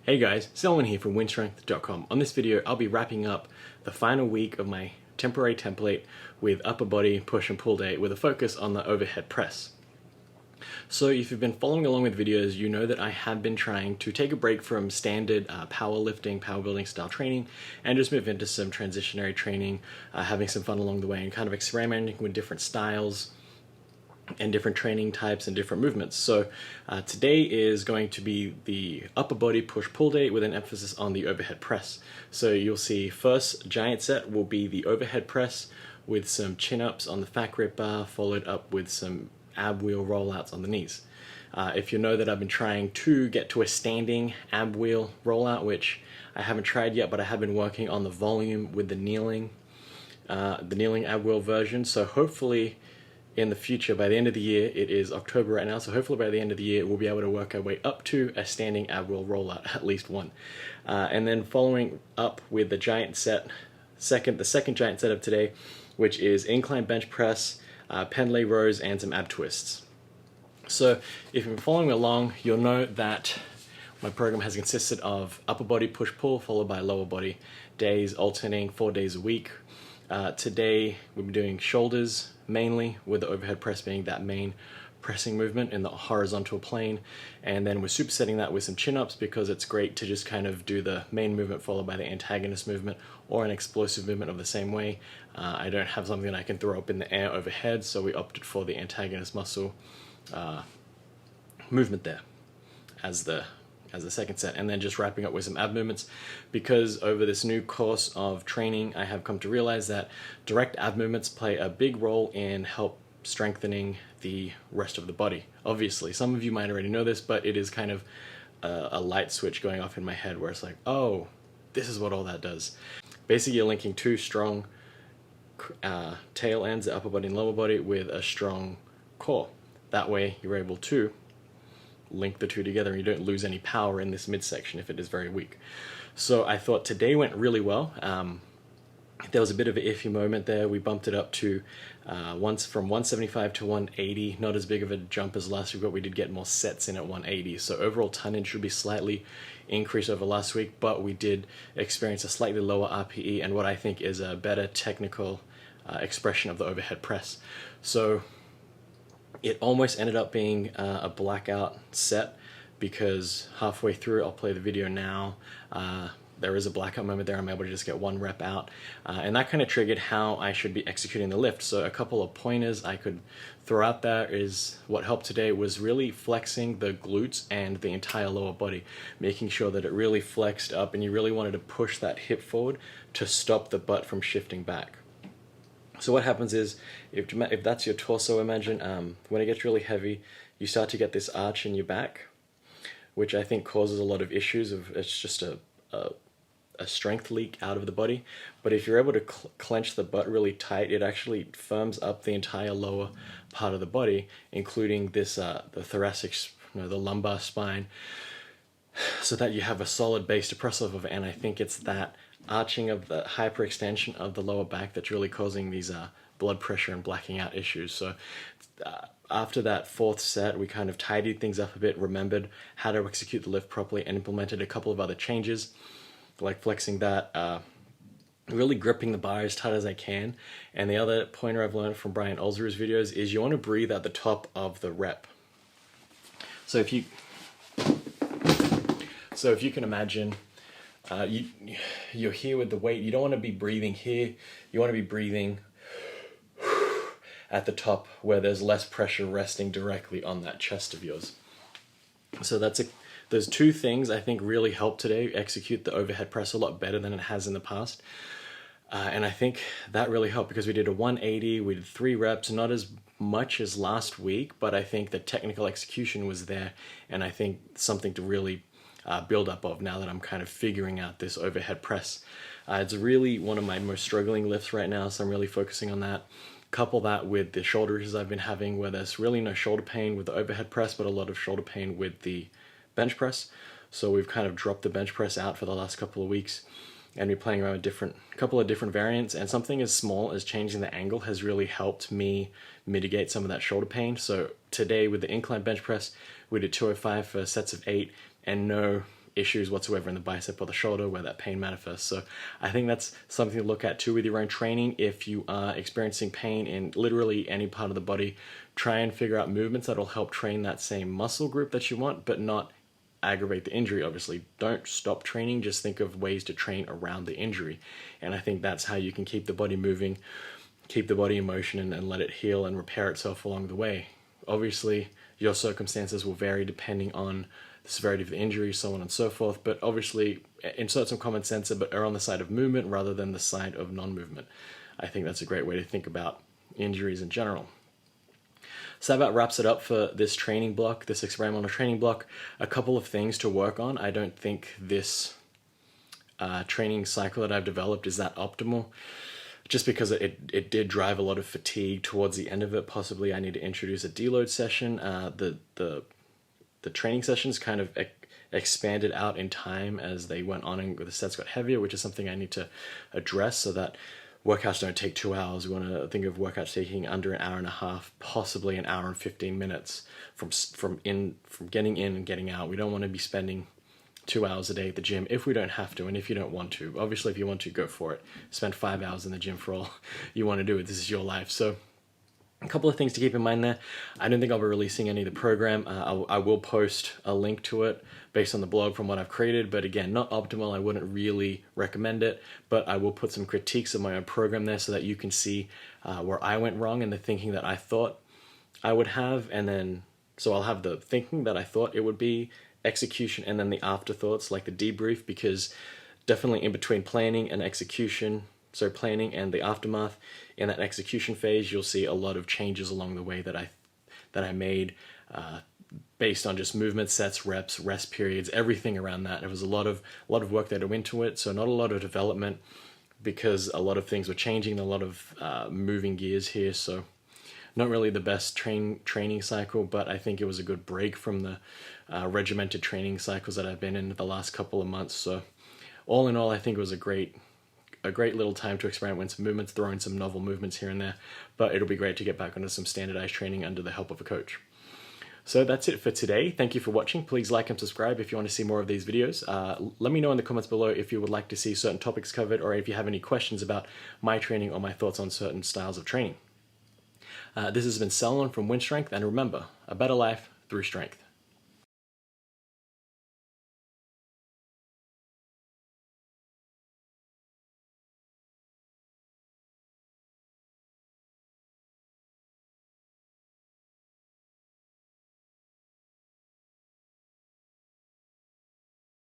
Hey guys, Selwyn here from WynnStrength.com. On this video, I'll be wrapping up the final week of my temporary template with upper body push and pull day with a focus on the overhead press. So if you've been following along with videos, you know that I have been trying to take a break from standard powerlifting, power building style training and just move into some transitionary training, having some fun along the way and kind of experimenting with different styles and different training types and different movements. So today is going to be the upper body push-pull day with an emphasis on the overhead press. So you'll see first giant set will be the overhead press with some chin-ups on the fat grip bar, followed up with some ab wheel rollouts on the knees. If you know that I've been trying to get to a standing ab wheel rollout, which I haven't tried yet, but I have been working on the volume with the kneeling ab wheel version. So hopefully in the future, by the end of the year, it is October right now, so hopefully by the end of the year we'll be able to work our way up to a standing ab wheel rollout, at least one. And then following up with the giant set, the second giant set of today, which is incline bench press, pendlay rows, and some ab twists. So if you've been following along, you'll know that my program has consisted of upper body push-pull followed by lower body days, alternating 4 days a week. Today we'll be doing shoulders mainly, with the overhead press being that main pressing movement in the horizontal plane, and then we're supersetting that with some chin-ups because it's great to just kind of do the main movement followed by the antagonist movement or an explosive movement of the same way. I don't have something that I can throw up in the air overhead, so we opted for the antagonist muscle movement there as the second set, and then just wrapping up with some ab movements, because over this new course of training I have come to realize that direct ab movements play a big role in help strengthening the rest of the body. Obviously, some of you might already know this, but it is kind of a light switch going off in my head where it's like, oh, this is what all that does. Basically, you're linking two strong tail ends, the upper body and lower body, with a strong core. That way you're able to link the two together and you don't lose any power in this midsection if it is very weak. So I thought today went really well. There was a bit of an iffy moment there. We bumped it up to from 175 to 180, not as big of a jump as last week, but we did get more sets in at 180. So overall tonnage should be slightly increased over last week, but we did experience a slightly lower RPE and what I think is a better technical expression of the overhead press. So it almost ended up being a blackout set, because halfway through, I'll play the video now, there is a blackout moment there. I'm able to just get one rep out, and that kind of triggered how I should be executing the lift. So a couple of pointers I could throw out there is what helped today was really flexing the glutes and the entire lower body, making sure that it really flexed up and you really wanted to push that hip forward to stop the butt from shifting back. So what happens is, if that's your torso, imagine when it gets really heavy, you start to get this arch in your back, which I think causes a lot of issues. It's just a strength leak out of the body. But if you're able to clench the butt really tight, it actually firms up the entire lower part of the body, including this the thoracic, the lumbar spine, so that you have a solid base to press off of. And I think it's that arching of the hyperextension of the lower back that's really causing these blood pressure and blacking out issues. So after that fourth set, we kind of tidied things up a bit, remembered how to execute the lift properly, and implemented a couple of other changes, like flexing that, really gripping the bar as tight as I can. And the other pointer I've learned from Brian Olzer's videos is you want to breathe at the top of the rep. So if you can imagine, you're here with the weight. You don't want to be breathing here. You want to be breathing at the top where there's less pressure resting directly on that chest of yours. So those two things I think really helped today execute the overhead press a lot better than it has in the past. And I think that really helped because we did a 180, we did 3 reps, not as much as last week, but I think the technical execution was there, and I think something to really build up of now that I'm kind of figuring out this overhead press. It's really one of my most struggling lifts right now, so I'm really focusing on that. Couple that with the shoulder issues I've been having, where there's really no shoulder pain with the overhead press, but a lot of shoulder pain with the bench press. So we've kind of dropped the bench press out for the last couple of weeks, and we're playing around with a couple of different variants, and something as small as changing the angle has really helped me mitigate some of that shoulder pain. So today with the incline bench press, we did 205 for sets of 8, and no issues whatsoever in the bicep or the shoulder where that pain manifests. So I think that's something to look at too with your own training. If you are experiencing pain in literally any part of the body, try and figure out movements that'll help train that same muscle group that you want, but not aggravate the injury. Obviously, don't stop training, just think of ways to train around the injury. And I think that's how you can keep the body moving, keep the body in motion, and let it heal and repair itself along the way. Obviously, your circumstances will vary depending on the severity of the injury, so on and so forth, but obviously insert some common sense, but err on the side of movement rather than the side of non-movement. I think that's a great way to think about injuries in general. So that about wraps it up for this training block, this experimental training block. A couple of things to work on. I don't think this training cycle that I've developed is that optimal, just because it did drive a lot of fatigue towards the end of it. Possibly I need to introduce a deload session. The training sessions kind of expanded out in time as they went on and the sets got heavier, which is something I need to address so that workouts don't take 2 hours. We want to think of workouts taking under an hour and a half, possibly an hour and 15 minutes from getting in and getting out. We don't want to be spending 2 hours a day at the gym if we don't have to, and if you don't want to. Obviously, if you want to, go for it. Spend 5 hours in the gym for all you want to do it. This is your life. So a couple of things to keep in mind there. I don't think I'll be releasing any of the program. I will post a link to it based on the blog from what I've created, but again, not optimal. I wouldn't really recommend it, but I will put some critiques of my own program there so that you can see where I went wrong and the thinking that I thought I would have, and then so I'll have the thinking that I thought it would be, execution, and then the afterthoughts, like the debrief, because definitely in between planning and execution, so planning and the aftermath, in that execution phase, you'll see a lot of changes along the way that I made based on just movement, sets, reps, rest periods, everything around that. It was a lot of work that went into it, so not a lot of development because a lot of things were changing, a lot of moving gears here, so not really the best training cycle, but I think it was a good break from the regimented training cycles that I've been in the last couple of months. So all in all, I think it was a great little time to experiment with some movements, throw in some novel movements here and there, but it'll be great to get back onto some standardized training under the help of a coach. So that's it for today. Thank you for watching. Please like and subscribe if you want to see more of these videos. Let me know in the comments below if you would like to see certain topics covered, or if you have any questions about my training or my thoughts on certain styles of training. This has been Selon from WynnStrength, and remember, a better life through strength.